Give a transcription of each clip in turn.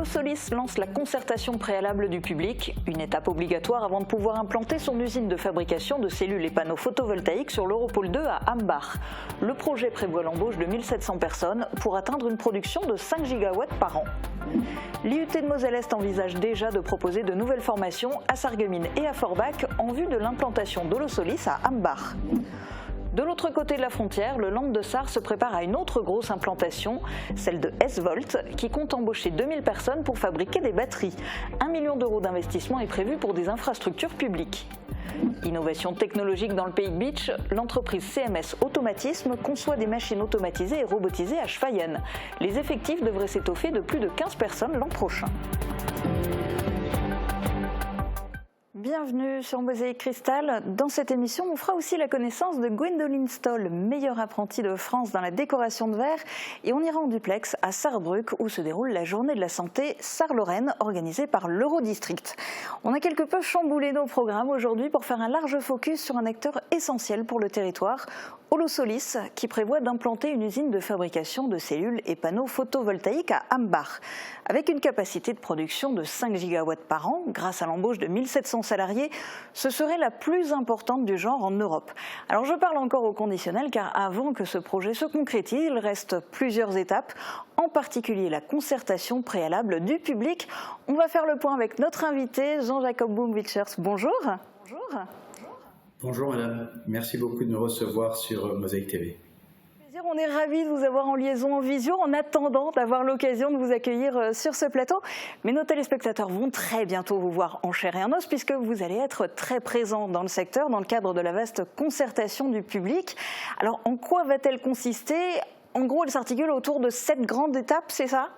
Holosolis lance la concertation préalable du public, une étape obligatoire avant de pouvoir implanter son usine de fabrication de cellules et panneaux photovoltaïques sur l'Europole 2 à Hambach. Le projet prévoit l'embauche de 1700 personnes pour atteindre une production de 5 gigawatts par an. L'IUT de Moselle-Est envisage déjà de proposer de nouvelles formations à Sarreguemines et à Forbach en vue de l'implantation d'Holosolis à Hambach. De l'autre côté de la frontière, le Land de Sarre se prépare à une autre grosse implantation, celle de S-Volt, qui compte embaucher 2000 personnes pour fabriquer des batteries. 1 million d'euros d'investissement est prévu pour des infrastructures publiques. Innovation technologique dans le Pays de Bitche, l'entreprise CMS Automatisme conçoit des machines automatisées et robotisées à Schweyen. Les effectifs devraient s'étoffer de plus de 15 personnes l'an prochain. Bienvenue sur Mosaïque Cristal. Dans cette émission, on fera aussi la connaissance de Gwendoline Stoll, meilleure apprentie de France dans la décoration de verre. Et on ira en duplex à Sarrebruck où se déroule la journée de la santé Sarre-Lorraine organisée par l'Eurodistrict. On a quelque peu chamboulé nos programmes aujourd'hui pour faire un large focus sur un acteur essentiel pour le territoire, Holosolis, qui prévoit d'implanter une usine de fabrication de cellules et panneaux photovoltaïques à Hambach. Avec une capacité de production de 5 gigawatts par an, grâce à l'embauche de 1700 salariés, ce serait la plus importante du genre en Europe. Alors je parle encore au conditionnel car avant que ce projet se concrétise, il reste plusieurs étapes, en particulier la concertation préalable du public. On va faire le point avec notre invité Jean-Jacob Boom-Wilchers. Bonjour. Bonjour. Bonjour madame, merci beaucoup de nous recevoir sur Mosaïque TV. On est ravis de vous avoir en liaison en visio en attendant d'avoir l'occasion de vous accueillir sur ce plateau. Mais nos téléspectateurs vont très bientôt vous voir en chair et en os puisque vous allez être très présents dans le secteur dans le cadre de la vaste concertation du public. Alors en quoi va-t-elle consister? En gros, elle s'articule autour de 7 grandes étapes, c'est ça?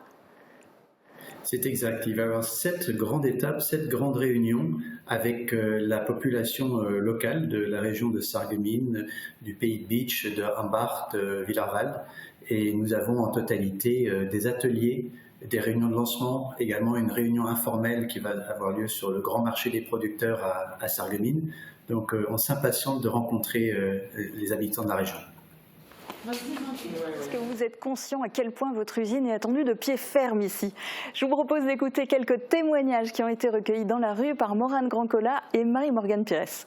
C'est exact. Il va y avoir 7 grandes étapes, 7 grandes réunions avec la population locale de la région de Sarreguemines, du Pays de Bitche, de Hambach, de Villarval. Et nous avons en totalité des ateliers, des réunions de lancement, également une réunion informelle qui va avoir lieu sur le grand marché des producteurs à Sarreguemines. Donc on s'impatiente de rencontrer les habitants de la région. Est-ce que vous êtes conscient à quel point votre usine est attendue de pied ferme ici? Je vous propose d'écouter quelques témoignages qui ont été recueillis dans la rue par Morane Grandcola et Marie-Morgane Pires.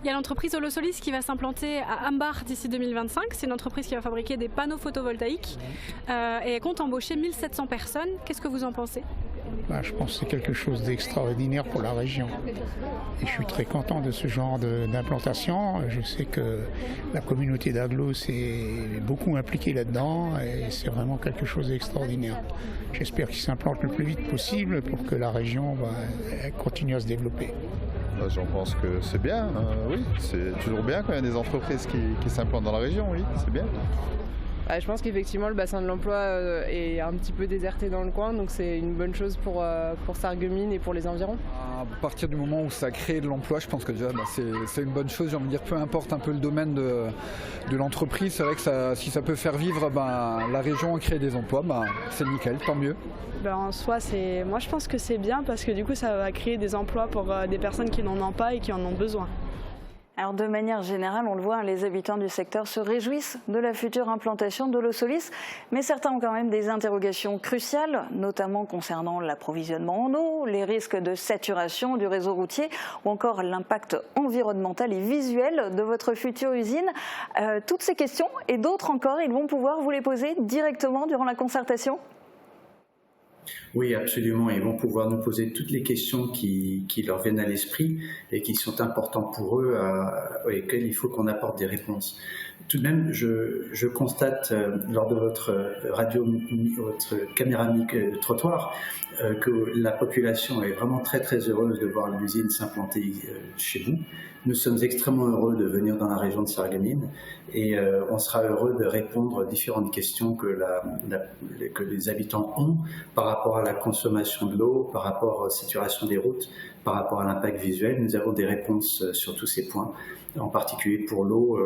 Il y a l'entreprise Holosolis qui va s'implanter à Hambach d'ici 2025. C'est une entreprise qui va fabriquer des panneaux photovoltaïques et elle compte embaucher 1700 personnes. Qu'est-ce que vous en pensez? Je pense que c'est quelque chose d'extraordinaire pour la région. Et je suis très content de ce genre d'implantation. Je sais que la communauté d'Aglo s'est beaucoup impliquée là-dedans et c'est vraiment quelque chose d'extraordinaire. J'espère qu'il s'implante le plus vite possible pour que la région continue à se développer. J'en pense que c'est bien, oui, c'est toujours bien quand il y a des entreprises qui s'implantent dans la région, oui, c'est bien. Je pense qu'effectivement le bassin de l'emploi est un petit peu déserté dans le coin, donc c'est une bonne chose pour Sarreguemines et pour les environs. À partir du moment où ça crée de l'emploi, je pense que déjà c'est une bonne chose. J'ai envie de dire, peu importe un peu le domaine de l'entreprise, c'est vrai que si ça peut faire vivre la région et créer des emplois, c'est nickel, tant mieux. En soi, moi je pense que c'est bien parce que du coup ça va créer des emplois pour des personnes qui n'en ont pas et qui en ont besoin. Alors de manière générale, on le voit, les habitants du secteur se réjouissent de la future implantation d'Holosolis, mais certains ont quand même des interrogations cruciales, notamment concernant l'approvisionnement en eau, les risques de saturation du réseau routier ou encore l'impact environnemental et visuel de votre future usine. Toutes ces questions et d'autres encore, ils vont pouvoir vous les poser directement durant la concertation ? Oui, absolument. Ils vont pouvoir nous poser toutes les questions qui leur viennent à l'esprit et qui sont importantes pour eux, auxquelles il faut qu'on apporte des réponses. Tout de même, je constate lors de votre caméra trottoir que la population est vraiment très très heureuse de voir l'usine s'implanter chez vous. Nous sommes extrêmement heureux de venir dans la région de Sarreguemines et on sera heureux de répondre aux différentes questions que les habitants ont par rapport à la consommation de l'eau, par rapport à la situation des routes, par rapport à l'impact visuel. Nous avons des réponses sur tous ces points, en particulier pour l'eau.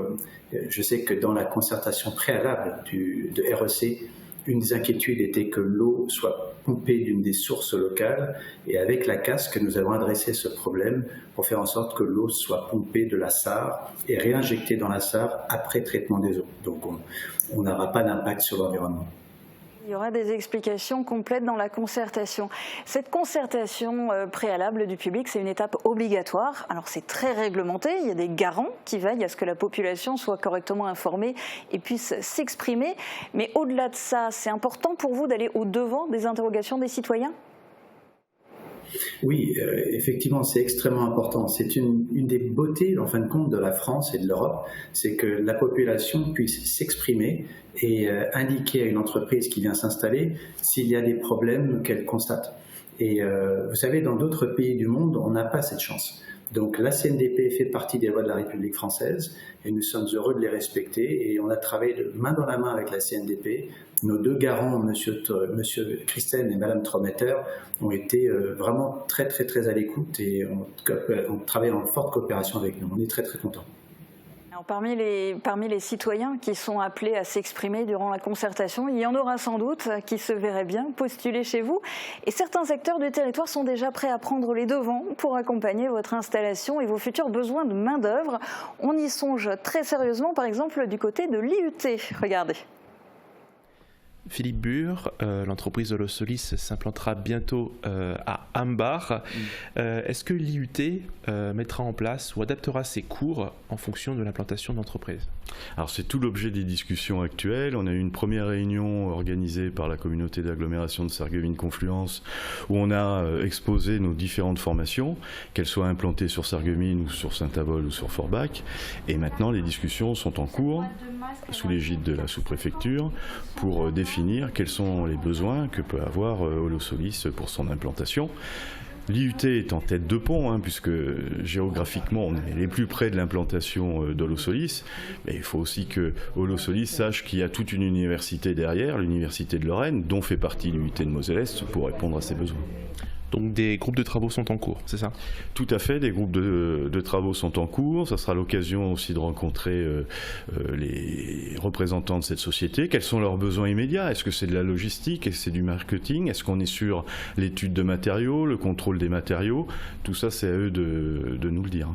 Je sais que dans la concertation préalable de REC, une des inquiétudes était que l'eau soit pompée d'une des sources locales et avec la casque, nous avons adressé ce problème pour faire en sorte que l'eau soit pompée de la Sarre et réinjectée dans la Sarre après traitement des eaux. Donc on n'aura pas d'impact sur l'environnement. Il y aura des explications complètes dans la concertation. Cette concertation préalable du public, c'est une étape obligatoire. Alors c'est très réglementé, il y a des garants qui veillent à ce que la population soit correctement informée et puisse s'exprimer. Mais au-delà de ça, c'est important pour vous d'aller au-devant des interrogations des citoyens ? Oui, effectivement, c'est extrêmement important. C'est une des beautés, en fin de compte, de la France et de l'Europe, c'est que la population puisse s'exprimer et indiquer à une entreprise qui vient s'installer s'il y a des problèmes qu'elle constate. Et vous savez, dans d'autres pays du monde, on n'a pas cette chance. Donc la CNDP fait partie des lois de la République française et nous sommes heureux de les respecter et on a travaillé de main dans la main avec la CNDP. Nos deux garants, monsieur Christen et madame Trometter, ont été vraiment très à l'écoute et on travaille en forte coopération avec nous. On est très contents. Alors, parmi les citoyens qui sont appelés à s'exprimer durant la concertation, il y en aura sans doute qui se verraient bien postuler chez vous. Et certains acteurs du territoire sont déjà prêts à prendre les devants pour accompagner votre installation et vos futurs besoins de main-d'œuvre. On y songe très sérieusement, par exemple, du côté de l'IUT. Regardez. Philippe Bure, l'entreprise Holosolis s'implantera bientôt à Ambar. Est-ce que l'IUT mettra en place ou adaptera ses cours en fonction de l'implantation de l'entreprise ? Alors c'est tout l'objet des discussions actuelles. On a eu une première réunion organisée par la communauté d'agglomération de Sarreguemines-Confluence où on a exposé nos différentes formations, qu'elles soient implantées sur Sarreguemines ou sur Saint-Avold ou sur Forbach. Et maintenant les discussions sont en cours sous l'égide de la sous-préfecture pour définir quels sont les besoins que peut avoir Holosolis pour son implantation. L'IUT est en tête de pont, puisque géographiquement on est les plus près de l'implantation d'Holosolis, mais il faut aussi que Holosolis sache qu'il y a toute une université derrière, l'université de Lorraine, dont fait partie l'IUT de Moselle-Est, pour répondre à ses besoins. Donc des groupes de travaux sont en cours, c'est ça ? Tout à fait, des groupes de travaux sont en cours. Ça sera l'occasion aussi de rencontrer les représentants de cette société. Quels sont leurs besoins immédiats ? Est-ce que c'est de la logistique ? Est-ce que c'est du marketing ? Est-ce qu'on est sur l'étude de matériaux, le contrôle des matériaux ? Tout ça, c'est à eux de nous le dire.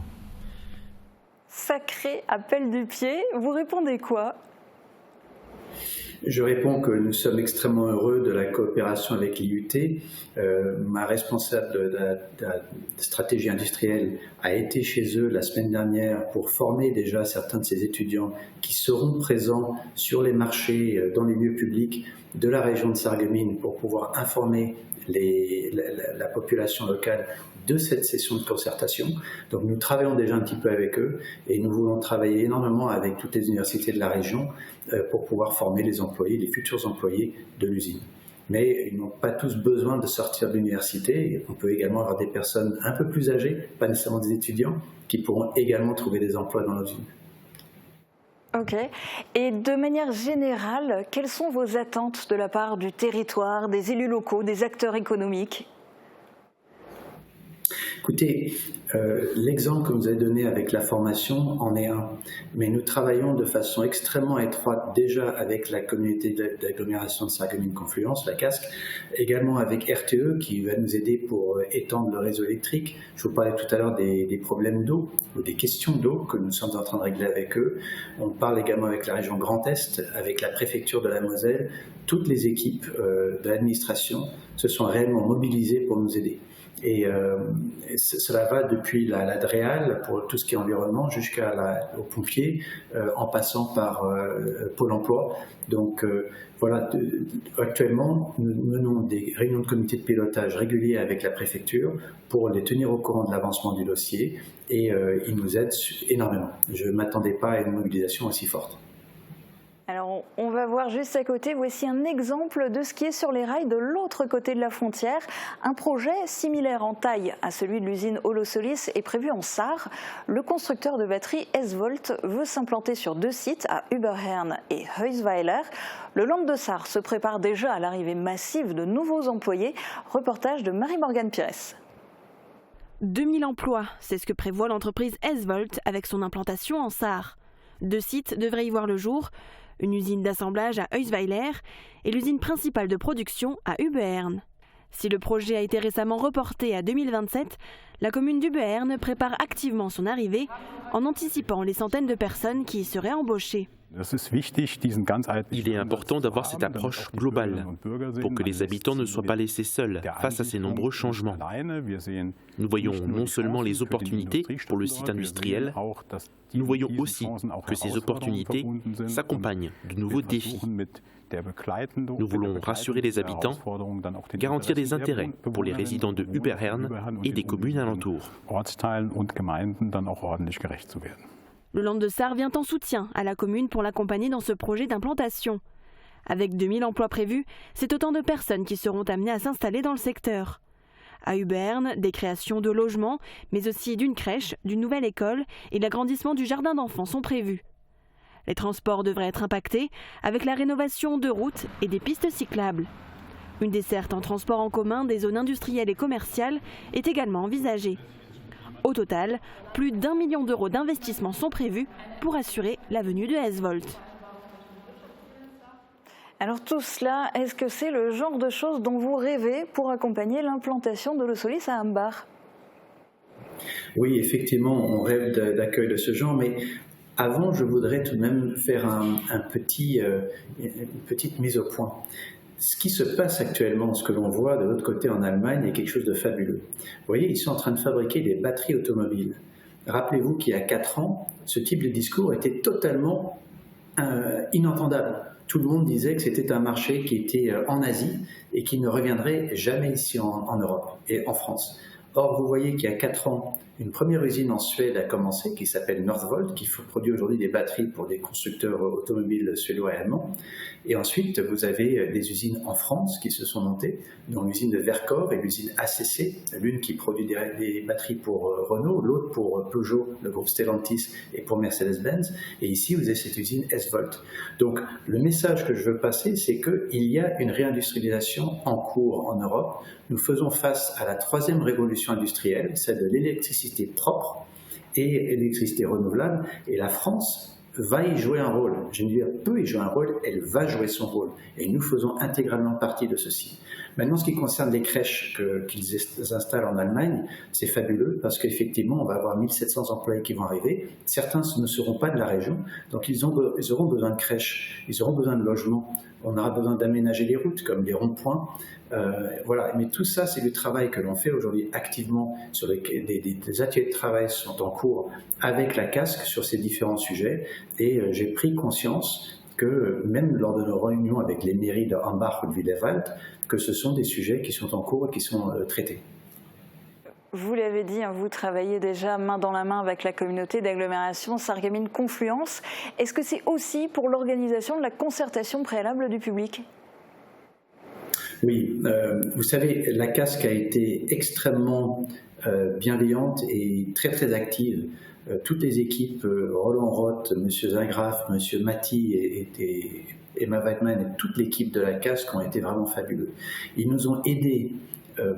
Sacré appel du pied, vous répondez quoi ? Je réponds que nous sommes extrêmement heureux de la coopération avec l'IUT. Ma responsable de la stratégie industrielle a été chez eux la semaine dernière pour former déjà certains de ces étudiants qui seront présents sur les marchés, dans les lieux publics de la région de Sarreguemines pour pouvoir informer la population locale de cette session de concertation. Donc nous travaillons déjà un petit peu avec eux et nous voulons travailler énormément avec toutes les universités de la région pour pouvoir former les employés, les futurs employés de l'usine. Mais ils n'ont pas tous besoin de sortir de l'université. On peut également avoir des personnes un peu plus âgées, pas nécessairement des étudiants, qui pourront également trouver des emplois dans l'usine. Ok. Et de manière générale, quelles sont vos attentes de la part du territoire, des élus locaux, des acteurs économiques ? Écoutez, l'exemple que vous avez donné avec la formation en est un, mais nous travaillons de façon extrêmement étroite déjà avec la communauté d'agglomération de Sarreguemines-Confluence, la CASC, également avec RTE qui va nous aider pour étendre le réseau électrique. Je vous parlais tout à l'heure des problèmes d'eau ou des questions d'eau que nous sommes en train de régler avec eux. On parle également avec la région Grand Est, avec la préfecture de la Moselle. Toutes les équipes de l'administration se sont réellement mobilisées pour nous aider. Et cela va depuis la DREAL pour tout ce qui est environnement jusqu'aux pompiers en passant par Pôle emploi. Donc voilà, actuellement nous menons des réunions de comité de pilotage réguliers avec la préfecture pour les tenir au courant de l'avancement du dossier et ils nous aident énormément. Je ne m'attendais pas à une mobilisation aussi forte. Alors, on va voir juste à côté, voici un exemple de ce qui est sur les rails de l'autre côté de la frontière. Un projet similaire en taille à celui de l'usine Holosolis est prévu en Sarre. Le constructeur de batteries S-Volt veut s'implanter sur 2 sites, à Überhern et Heusweiler. Le Land de Sarre se prépare déjà à l'arrivée massive de nouveaux employés. Reportage de Marie-Morgane Pires. 2000 emplois, c'est ce que prévoit l'entreprise S-Volt avec son implantation en Sarre. 2 sites devraient y voir le jour. Une usine d'assemblage à Heusweiler et l'usine principale de production à Überhern. Si le projet a été récemment reporté à 2027, la commune d'Ubeern prépare activement son arrivée en anticipant les centaines de personnes qui y seraient embauchées. Il est important d'avoir cette approche globale pour que les habitants ne soient pas laissés seuls face à ces nombreux changements. Nous voyons non seulement les opportunités pour le site industriel, nous voyons aussi que ces opportunités s'accompagnent de nouveaux défis. Nous voulons rassurer les habitants, garantir des intérêts pour les résidents de Überhern et des communes alentours. Le Land de Sarre vient en soutien à la commune pour l'accompagner dans ce projet d'implantation. Avec 2000 emplois prévus, c'est autant de personnes qui seront amenées à s'installer dans le secteur. À Überhern, des créations de logements, mais aussi d'une crèche, d'une nouvelle école et l'agrandissement du jardin d'enfants sont prévus. Les transports devraient être impactés avec la rénovation de routes et des pistes cyclables. Une desserte en transport en commun des zones industrielles et commerciales est également envisagée. Au total, plus d'1 million d'euros d'investissement sont prévus pour assurer la venue de S-Volt. Alors tout cela, est-ce que c'est le genre de choses dont vous rêvez pour accompagner l'implantation d'Holosolis à Ambach? Oui, effectivement, on rêve d'accueil de ce genre, mais avant, je voudrais tout de même faire une petite mise au point. Ce qui se passe actuellement, ce que l'on voit de l'autre côté en Allemagne, est quelque chose de fabuleux. Vous voyez, ils sont en train de fabriquer des batteries automobiles. Rappelez-vous qu'il y a 4 ans, ce type de discours était totalement inentendable. Tout le monde disait que c'était un marché qui était en Asie et qui ne reviendrait jamais ici en Europe et en France. Or, vous voyez qu'il y a 4 ans, une première usine en Suède a commencé, qui s'appelle Northvolt, qui produit aujourd'hui des batteries pour des constructeurs automobiles suédois et allemands. Et ensuite, vous avez des usines en France qui se sont montées, dont l'usine de Verkor et l'usine ACC, l'une qui produit des batteries pour Renault, l'autre pour Peugeot, le groupe Stellantis, et pour Mercedes-Benz. Et ici, vous avez cette usine S-Volt. Donc, le message que je veux passer, c'est qu'il y a une réindustrialisation en cours en Europe. Nous faisons face à la 3e révolution industrielle, celle de l'électricité propre et l'électricité renouvelable, et la France va y jouer un rôle. Je ne dis pas peut y jouer un rôle, elle va jouer son rôle, et nous faisons intégralement partie de ceci. Maintenant, ce qui concerne les crèches qu'ils installent en Allemagne, c'est fabuleux parce qu'effectivement, on va avoir 1700 employés qui vont arriver. Certains ne seront pas de la région, donc ils auront besoin de crèches, ils auront besoin de logements. On aura besoin d'aménager les routes, comme des ronds-points. Voilà. Mais tout ça, c'est du travail que l'on fait aujourd'hui activement. Des ateliers de travail sont en cours avec la CASC sur ces différents sujets. Et j'ai pris conscience que même lors de nos réunions avec les mairies de Ambach ou de Wielerwald, que ce sont des sujets qui sont en cours et qui sont traités. Vous l'avez dit, vous travaillez déjà main dans la main avec la communauté d'agglomération Sarreguemines-Confluence. Est-ce que c'est aussi pour l'organisation de la concertation préalable du public ? Oui, vous savez, la CASC a été extrêmement bienveillante et très très active. Toutes les équipes, Roland Roth, M. Zingraf, M. Matti et Emma Weidmann et toute l'équipe de la CASC ont été vraiment fabuleux. Ils nous ont aidés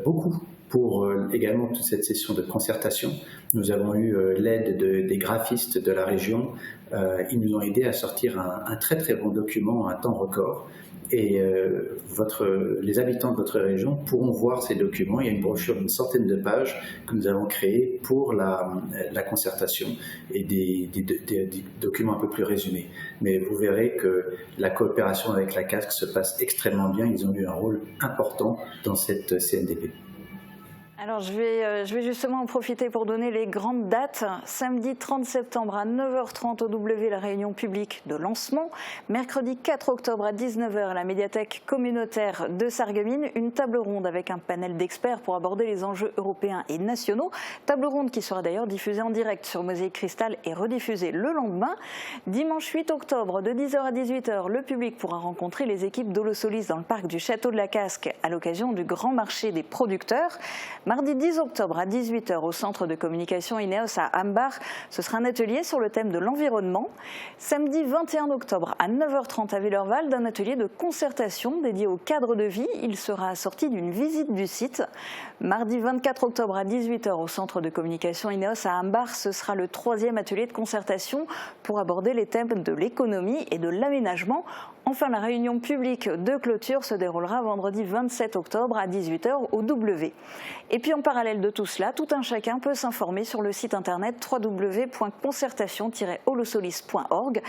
beaucoup pour également toute cette session de concertation. Nous avons eu l'aide des graphistes de la région. Ils nous ont aidés à sortir un très très bon document en un temps record. Et les habitants de votre région pourront voir ces documents. Il y a une brochure d'une centaine de pages que nous avons créée pour la concertation et des documents un peu plus résumés. Mais vous verrez que la coopération avec la CASC se passe extrêmement bien. Ils ont eu un rôle important dans cette CNDP. Alors je vais justement en profiter pour donner les grandes dates. Samedi 30 septembre à 9h30 au W, la réunion publique de lancement. Mercredi 4 octobre à 19h à la médiathèque communautaire de Sarreguemines, une table ronde avec un panel d'experts pour aborder les enjeux européens et nationaux. Table ronde qui sera d'ailleurs diffusée en direct sur Mosaïque Cristal et rediffusée le lendemain. Dimanche 8 octobre de 10h à 18h, le public pourra rencontrer les équipes d'Holosolis dans le parc du Château de la Casque à l'occasion du grand marché des producteurs. Mardi 10 octobre à 18h au centre de communication INEOS à Ambach, ce sera un atelier sur le thème de l'environnement. Samedi 21 octobre à 9h30 à Wielerwald, un atelier de concertation dédié au cadre de vie. Il sera assorti d'une visite du site. Mardi 24 octobre à 18h au centre de communication INEOS à Ambach, ce sera le 3e atelier de concertation pour aborder les thèmes de l'économie et de l'aménagement. Enfin, la réunion publique de clôture se déroulera vendredi 27 octobre à 18h au W. Et puis en parallèle de tout cela, tout un chacun peut s'informer sur le site internet www.concertation-holosolis.org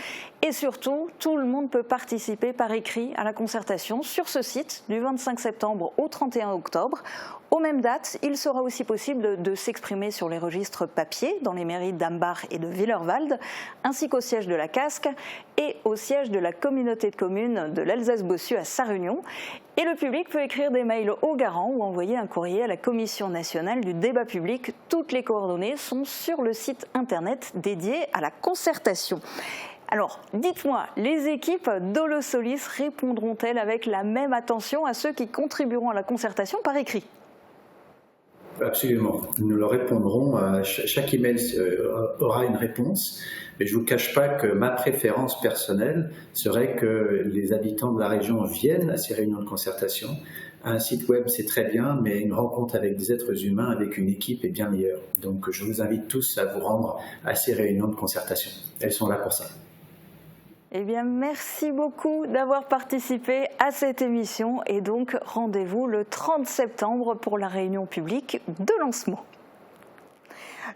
et surtout, tout le monde peut participer par écrit à la concertation sur ce site du 25 septembre au 31 octobre. Aux mêmes dates, il sera aussi possible de s'exprimer sur les registres papier dans les mairies d'Ambach et de Willerwald, ainsi qu'au siège de la Casque et au siège de la communauté de communes de l'Alsace-Bossu à Sarre-Union. Et le public peut écrire des mails au garant ou envoyer un courrier à la Commission nationale du débat public. Toutes les coordonnées sont sur le site internet dédié à la concertation. Alors, dites-moi, les équipes d'Holosolis répondront-elles avec la même attention à ceux qui contribueront à la concertation par écrit ? Absolument. Nous leur répondrons. Chaque email aura une réponse. Mais je ne vous cache pas que ma préférence personnelle serait que les habitants de la région viennent à ces réunions de concertation. Un site web, c'est très bien, mais une rencontre avec des êtres humains, avec une équipe, est bien meilleure. Donc, je vous invite tous à vous rendre à ces réunions de concertation. Elles sont là pour ça. Eh bien, merci beaucoup d'avoir participé à cette émission et donc rendez-vous le 30 septembre pour la réunion publique de lancement.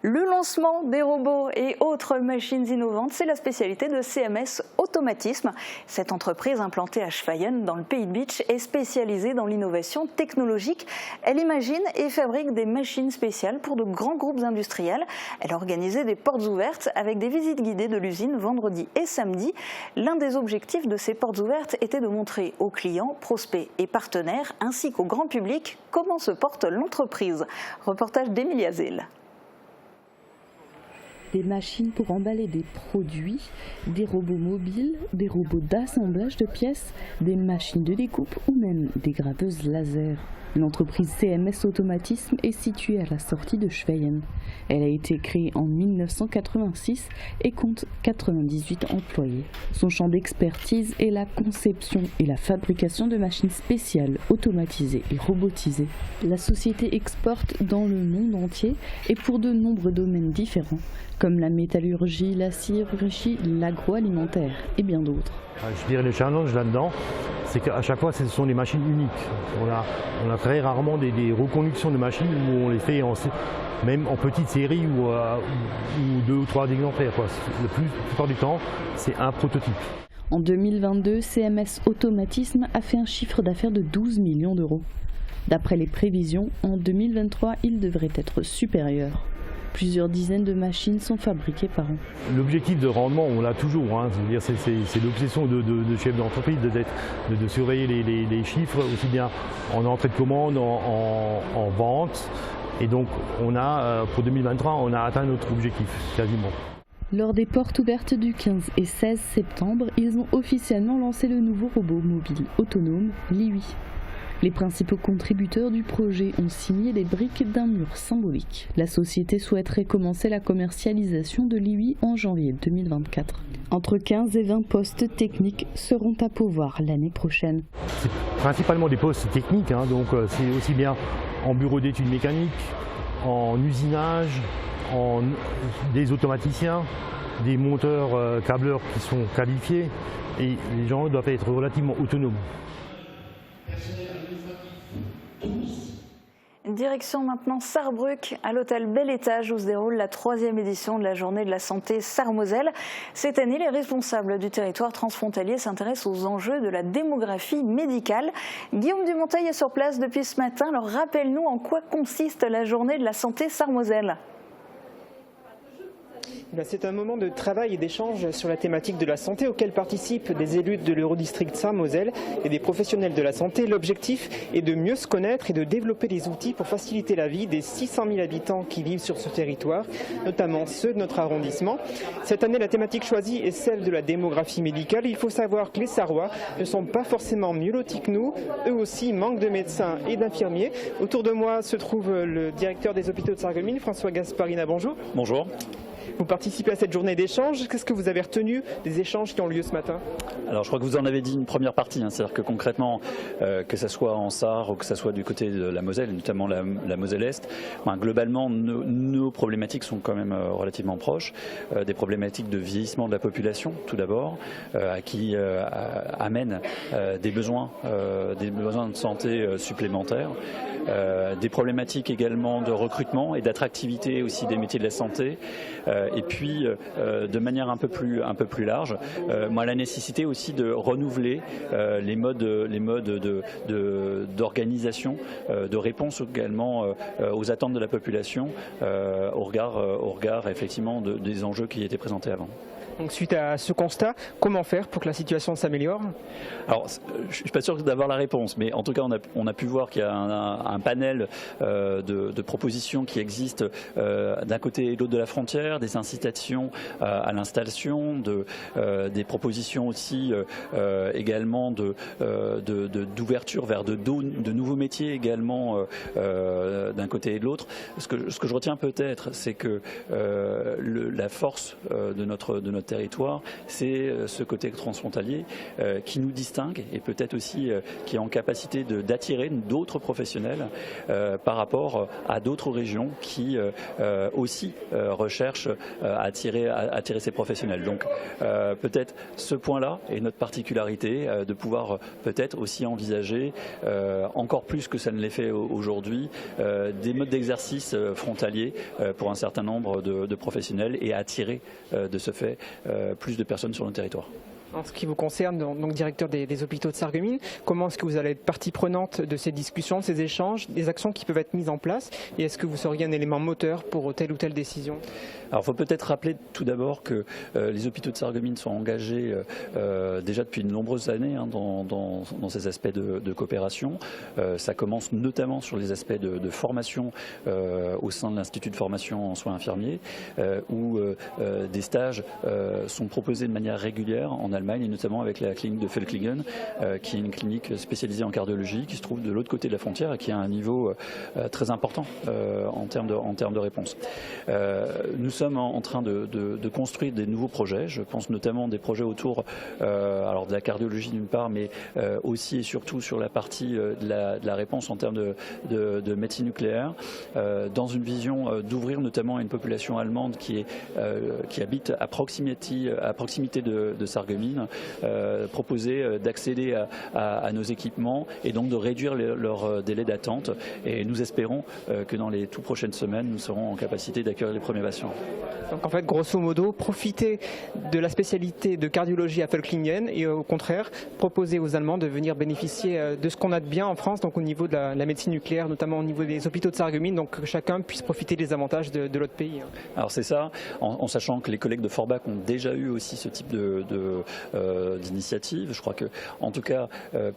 Le lancement des robots et autres machines innovantes, c'est la spécialité de CMS Automatisme. Cette entreprise implantée à Schweyen, dans le Pays de Bitche, est spécialisée dans l'innovation technologique. Elle imagine et fabrique des machines spéciales pour de grands groupes industriels. Elle a organisé des portes ouvertes avec des visites guidées de l'usine vendredi et samedi. L'un des objectifs de ces portes ouvertes était de montrer aux clients, prospects et partenaires, ainsi qu'au grand public, comment se porte l'entreprise. Reportage d'Emilia Zell. Des machines pour emballer des produits, des robots mobiles, des robots d'assemblage de pièces, des machines de découpe ou même des graveuses laser. L'entreprise CMS Automatisme est située à la sortie de Schweyen. Elle a été créée en 1986 et compte 98 employés. Son champ d'expertise est la conception et la fabrication de machines spéciales, automatisées et robotisées. La société exporte dans le monde entier et pour de nombreux domaines différents, comme la métallurgie, la sidérurgie, l'agroalimentaire et bien d'autres. Je dirais le challenge là-dedans, c'est qu'à chaque fois ce sont des machines uniques. On a très rarement des reconductions de machines où on les fait même en petite série ou 2 ou 3 exemplaires. La plupart du temps, c'est un prototype. En 2022, CMS Automatisme a fait un chiffre d'affaires de 12 millions d'euros. D'après les prévisions, en 2023, il devrait être supérieur. Plusieurs dizaines de machines sont fabriquées par an. L'objectif de rendement, on l'a toujours. C'est l'obsession de chef d'entreprise de surveiller les chiffres, aussi bien en entrée de commande, en vente. Et donc, pour 2023, on a atteint notre objectif, quasiment. Lors des portes ouvertes du 15 et 16 septembre, ils ont officiellement lancé le nouveau robot mobile autonome, Liwi. Les principaux contributeurs du projet ont signé les briques d'un mur symbolique. La société souhaiterait commencer la commercialisation de Liwi en janvier 2024. Entre 15 et 20 postes techniques seront à pourvoir l'année prochaine. C'est principalement des postes techniques, donc c'est aussi bien en bureau d'études mécaniques, en usinage, des automaticiens, des monteurs câbleurs qui sont qualifiés et les gens doivent être relativement autonomes. Direction maintenant Sarrebruck, à l'hôtel Bel Étage où se déroule la 3e édition de la Journée de la santé Sarre-Moselle. Cette année, les responsables du territoire transfrontalier s'intéressent aux enjeux de la démographie médicale. Guillaume Dumonteil est sur place depuis ce matin. Alors rappelle-nous en quoi consiste la Journée de la santé Sarre-Moselle. C'est un moment de travail et d'échange sur la thématique de la santé auquel participent des élus de l'Eurodistrict Sarre-Moselle et des professionnels de la santé. L'objectif est de mieux se connaître et de développer des outils pour faciliter la vie des 600 000 habitants qui vivent sur ce territoire, notamment ceux de notre arrondissement. Cette année, la thématique choisie est celle de la démographie médicale. Il faut savoir que les Sarrois ne sont pas forcément mieux lotis que nous. Eux aussi manquent de médecins et d'infirmiers. Autour de moi se trouve le directeur des hôpitaux de Sarreguemines, François Gasparina. Bonjour. Bonjour. Vous participez à cette journée d'échange. Qu'est-ce que vous avez retenu des échanges qui ont lieu ce matin? Alors je crois que vous en avez dit une première partie, c'est-à-dire que concrètement, que ce soit en Sarre ou que ce soit du côté de la Moselle, notamment la Moselle-Est, globalement nos problématiques sont quand même relativement proches. Des problématiques de vieillissement de la population tout d'abord, qui amènent des besoins de santé supplémentaires. Des problématiques également de recrutement et d'attractivité aussi des métiers de la santé, et puis de manière un peu plus large, la nécessité aussi de renouveler les modes d'organisation, de réponse également aux attentes de la population, au regard effectivement des enjeux qui étaient présentés avant. Donc, suite à ce constat, comment faire pour que la situation s'améliore? Alors, je ne suis pas sûr d'avoir la réponse, mais en tout cas, on a pu voir qu'il y a un panel de propositions qui existent d'un côté et de l'autre de la frontière, des incitations à l'installation, des propositions aussi également d'ouverture vers de nouveaux métiers également d'un côté et de l'autre. Ce que je retiens peut-être, c'est que la force de notre territoire, c'est ce côté transfrontalier qui nous distingue et peut-être aussi qui est en capacité d'attirer d'autres professionnels par rapport à d'autres régions qui aussi recherchent à attirer ces professionnels. Donc peut-être ce point-là est notre particularité de pouvoir peut-être aussi envisager encore plus que ça ne l'est fait aujourd'hui des modes d'exercice frontaliers pour un certain nombre de professionnels et attirer de ce fait plus de personnes sur le territoire. En ce qui vous concerne, donc directeur des hôpitaux de Sarreguemines, comment est-ce que vous allez être partie prenante de ces discussions, de ces échanges, des actions qui peuvent être mises en place, et est-ce que vous seriez un élément moteur pour telle ou telle décision? Alors il faut peut-être rappeler tout d'abord que les hôpitaux de Sarreguemines sont engagés déjà depuis de nombreuses années dans ces aspects de coopération. Ça commence notamment sur les aspects de formation au sein de l'Institut de formation en soins infirmiers, où des stages sont proposés de manière régulière en Allemagne, et notamment avec la clinique de Velklingen, qui est une clinique spécialisée en cardiologie, qui se trouve de l'autre côté de la frontière et qui a un niveau très important en termes de réponse. Nous sommes en train de construire des nouveaux projets. Je pense notamment des projets autour de la cardiologie d'une part, mais aussi et surtout sur la partie de la réponse en termes de médecine nucléaire, dans une vision d'ouvrir notamment à une population allemande qui habite à proximité de Sarreguemines, proposer d'accéder à nos équipements et donc de réduire leur délai d'attente. Et nous espérons que dans les tout prochaines semaines, nous serons en capacité d'accueillir les premiers patients. Donc en fait, grosso modo, profiter de la spécialité de cardiologie à Velklingen et au contraire, proposer aux Allemands de venir bénéficier de ce qu'on a de bien en France, donc au niveau de la médecine nucléaire, notamment au niveau des hôpitaux de Sarreguemines, donc que chacun puisse profiter des avantages de l'autre pays. Alors c'est ça, en sachant que les collègues de Forbach ont déjà eu aussi ce type d'initiative. Je crois que, en tout cas,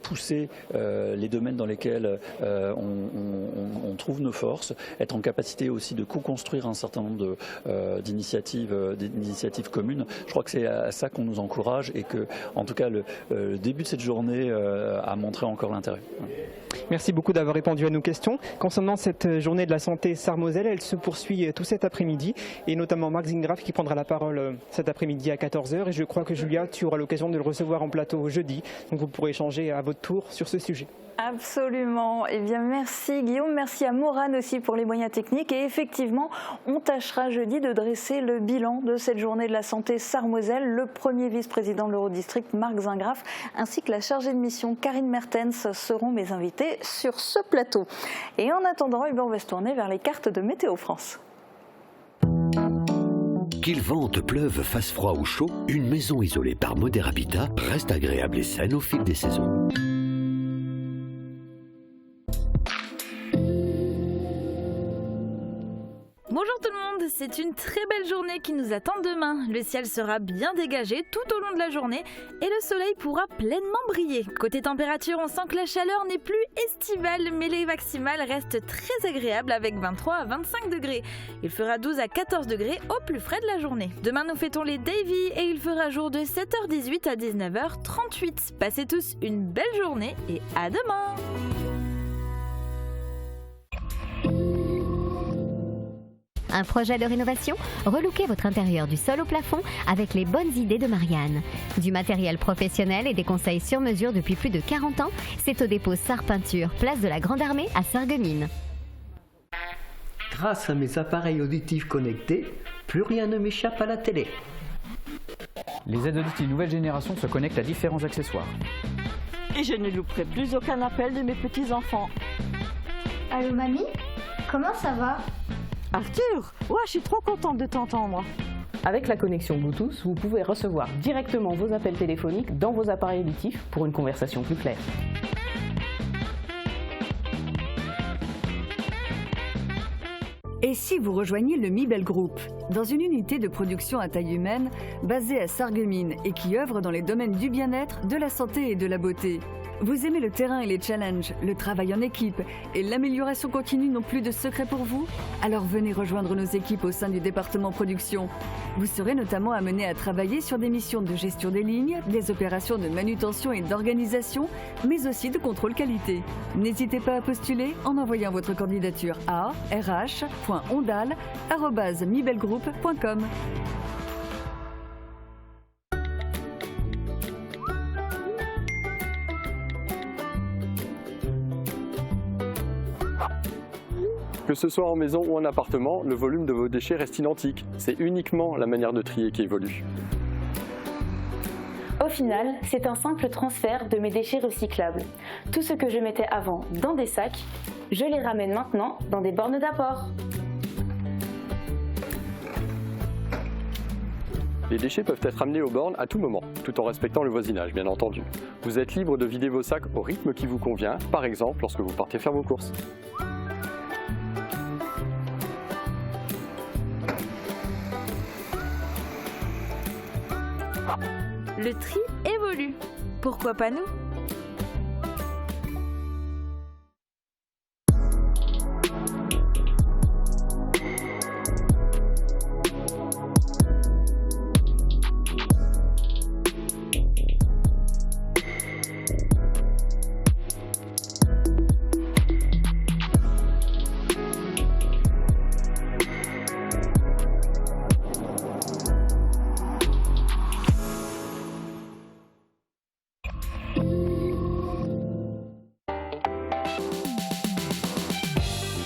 pousser les domaines dans lesquels on trouve nos forces, être en capacité aussi de co-construire un certain nombre d'initiatives communes. Je crois que c'est à ça qu'on nous encourage et que, en tout cas, le début de cette journée a montré encore l'intérêt. Merci beaucoup d'avoir répondu à nos questions. Concernant cette journée de la santé Sarre-Moselle, elle se poursuit tout cet après-midi et notamment Marc Zingraf qui prendra la parole cet après-midi à 14h. Et je crois que Julia, tu auras l'occasion de le recevoir en plateau jeudi. Donc vous pourrez échanger à votre tour sur ce sujet. Absolument. Eh bien, merci Guillaume, merci à Morane aussi pour les moyens techniques. Et effectivement, on tâchera jeudi de dresser le bilan de cette journée de la santé Sarre-Moselle. Le premier vice-président de l'Eurodistrict, Marc Zingraf, ainsi que la chargée de mission, Karine Mertens, seront mes invités sur ce plateau. Et en attendant, on va se tourner vers les cartes de Météo France. Qu'il vente, pleuve, fasse froid ou chaud, une maison isolée par Moder Habitat reste agréable et saine au fil des saisons. Bonjour tout le monde, c'est une très belle journée qui nous attend demain. Le ciel sera bien dégagé tout au long de la journée et le soleil pourra pleinement briller. Côté température, on sent que la chaleur n'est plus estivale, mais les maximales restent très agréables avec 23 à 25 degrés. Il fera 12 à 14 degrés au plus frais de la journée. Demain, nous fêtons les Davy et il fera jour de 7h18 à 19h38. Passez tous une belle journée et à demain! Un projet de rénovation? Relooquez votre intérieur du sol au plafond avec les bonnes idées de Marianne. Du matériel professionnel et des conseils sur mesure depuis plus de 40 ans, c'est au dépôt Sarr Peinture, place de la Grande Armée à Sarreguemines. Grâce à mes appareils auditifs connectés, plus rien ne m'échappe à la télé. Les aides auditives nouvelle génération se connectent à différents accessoires. Et je ne louperai plus aucun appel de mes petits-enfants. Allô mamie? Comment ça va? Arthur, ouais, je suis trop contente de t'entendre. Avec la connexion Bluetooth, vous pouvez recevoir directement vos appels téléphoniques dans vos appareils auditifs pour une conversation plus claire. Et si vous rejoignez le Mibel Group, dans une unité de production à taille humaine basée à Sarreguemines et qui œuvre dans les domaines du bien-être, de la santé et de la beauté? Vous aimez le terrain et les challenges, le travail en équipe et l'amélioration continue n'ont plus de secret pour vous? Alors venez rejoindre nos équipes au sein du département production. Vous serez notamment amené à travailler sur des missions de gestion des lignes, des opérations de manutention et d'organisation, mais aussi de contrôle qualité. N'hésitez pas à postuler en envoyant votre candidature à rh.ondal@mibelgroup.com. Que ce soit en maison ou en appartement, le volume de vos déchets reste identique. C'est uniquement la manière de trier qui évolue. Au final, c'est un simple transfert de mes déchets recyclables. Tout ce que je mettais avant dans des sacs, je les ramène maintenant dans des bornes d'apport. Les déchets peuvent être amenés aux bornes à tout moment, tout en respectant le voisinage, bien entendu. Vous êtes libre de vider vos sacs au rythme qui vous convient, par exemple lorsque vous partez faire vos courses. Le tri évolue. Pourquoi pas nous ?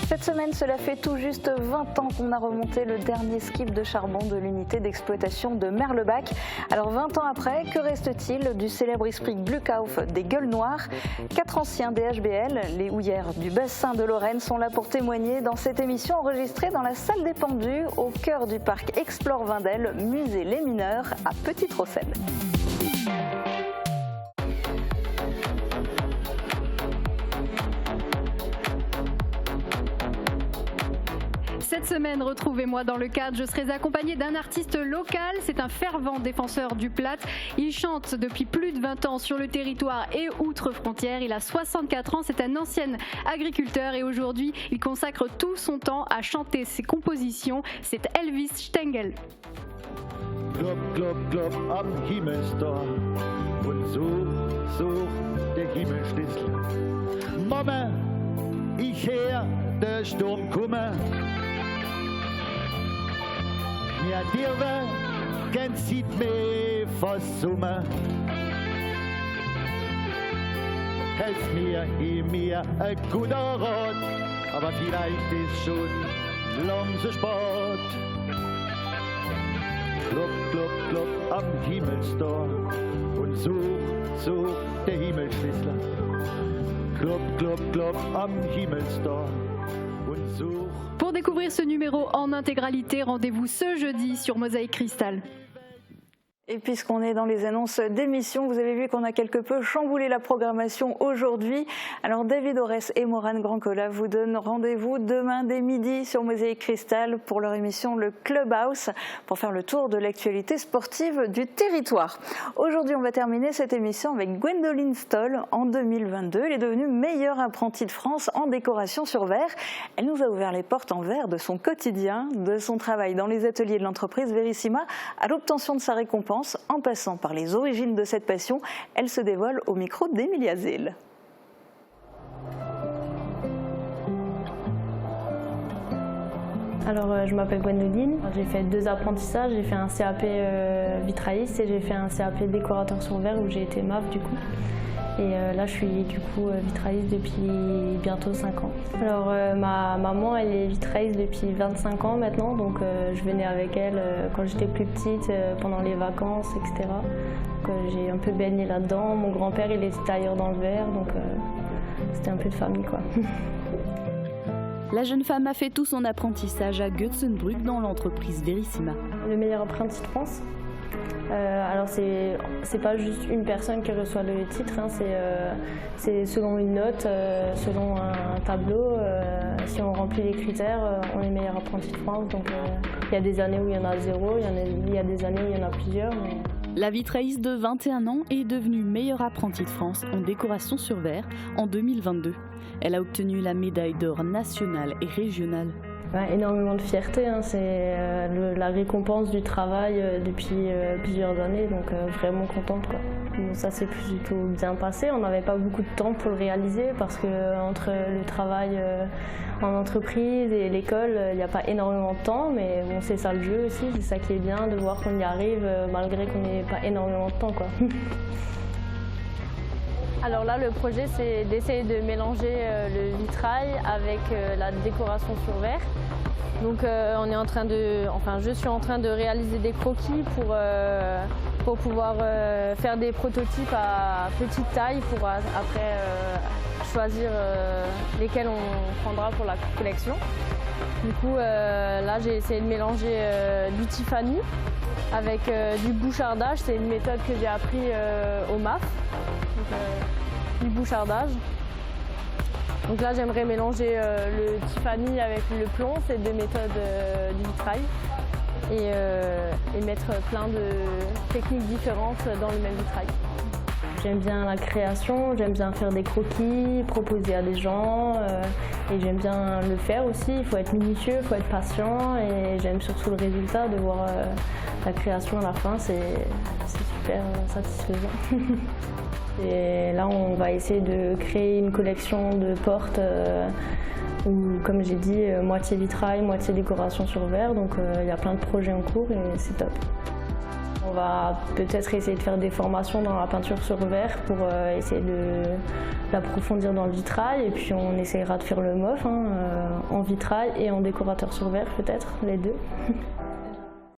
Cette semaine, cela fait tout juste 20 ans qu'on a remonté le dernier skip de charbon de l'unité d'exploitation de Merlebach. Alors 20 ans après, que reste-t-il du célèbre esprit Glückauf des Gueules Noires? 4 anciens DHBL, les houillères du bassin de Lorraine, sont là pour témoigner dans cette émission enregistrée dans la salle des Pendus, au cœur du parc Explore Vindel, musée Les Mineurs à Petite-Rosselle. Cette semaine, retrouvez-moi dans le cadre. Je serai accompagnée d'un artiste local. C'est un fervent défenseur du Platte. Il chante depuis plus de 20 ans sur le territoire et outre-frontière. Il a 64 ans. C'est un ancien agriculteur et aujourd'hui, il consacre tout son temps à chanter ses compositions. C'est Elvis Stengel. Klop, klop, klop am Himmelstor und such der Himmelschlüssel. Mama, ich her der Sturm kommen. Ja, dir war ganz sieht mir fast Sommer. Helft mir, gib mir ein guter Rat, aber vielleicht ist schon lang so spät. Klop, klop, klop am Himmelstor und such der Himmelschlüssel. Klop, klop, klop am Himmelstor und such. Pour découvrir ce numéro en intégralité, rendez-vous ce jeudi sur Mosaïque Cristal. Et puisqu'on est dans les annonces d'émissions, vous avez vu qu'on a quelque peu chamboulé la programmation aujourd'hui. Alors David Orès et Morane Grandcola vous donnent rendez-vous demain dès midi sur Mosaïque Cristal pour leur émission Le Clubhouse, pour faire le tour de l'actualité sportive du territoire. Aujourd'hui, on va terminer cette émission avec Gwendoline Stoll. En 2022, elle est devenue meilleure apprentie de France en décoration sur verre. Elle nous a ouvert les portes en verre de son quotidien, de son travail dans les ateliers de l'entreprise Verissima à l'obtention de sa récompense. En passant par les origines de cette passion, elle se dévoile au micro d'Emilia Zil. Alors je m'appelle Gwendoline, j'ai fait 2 apprentissages, j'ai fait un CAP vitrailliste et j'ai fait un CAP décorateur sur verre où j'ai été MAF du coup. Et là je suis du coup vitrailliste depuis bientôt 5 ans. Alors ma maman elle est vitrailliste depuis 25 ans maintenant, donc je venais avec elle quand j'étais plus petite, pendant les vacances, etc. J'ai un peu baigné là-dedans. Mon grand-père il était tailleur dans le verre, donc c'était un peu de famille quoi. La jeune femme a fait tout son apprentissage à Götzenbrück dans l'entreprise Verissima. Le meilleur apprenti de France. Alors c'est pas juste une personne qui reçoit le titre, hein, c'est selon une note, selon un tableau. Si on remplit les critères, on est meilleur apprenti de France. Donc il y a des années où il y en a 0, il y a des années où il y en a plusieurs. Mais... La vitrailliste de 21 ans est devenue meilleure apprentie de France en décoration sur verre en 2022. Elle a obtenu la médaille d'or nationale et régionale. Ouais, énormément de fierté, hein. C'est la récompense du travail depuis plusieurs années, donc vraiment contente quoi. Donc, ça s'est plutôt bien passé, on n'avait pas beaucoup de temps pour le réaliser parce que entre le travail en entreprise et l'école, il n'y a pas énormément de temps, mais bon, c'est ça le jeu aussi, c'est ça qui est bien de voir qu'on y arrive malgré qu'on n'ait pas énormément de temps quoi. Alors là, le projet, c'est d'essayer de mélanger le vitrail avec la décoration sur verre. Donc je suis en train de réaliser des croquis pour pouvoir faire des prototypes à petite taille pour après choisir lesquels on prendra pour la collection. Du coup, là, j'ai essayé de mélanger du Tiffany avec du bouchardage. C'est une méthode que j'ai appris au MAF. Du bouchardage. Donc là j'aimerais mélanger le Tiffany avec le plomb, c'est 2 méthodes du vitrail, et mettre plein de techniques différentes dans le même vitrail. J'aime bien la création, j'aime bien faire des croquis, proposer à des gens, et j'aime bien le faire aussi. Il faut être minutieux, il faut être patient, et j'aime surtout le résultat, de voir la création à la fin, c'est super satisfaisant. Et là, on va essayer de créer une collection de portes où, comme j'ai dit, moitié vitrail, moitié décoration sur verre. Donc il y a plein de projets en cours et c'est top. On va peut-être essayer de faire des formations dans la peinture sur verre pour essayer d'approfondir dans le vitrail. Et puis on essaiera de faire le MOF en vitrail et en décorateur sur verre, peut-être, les deux.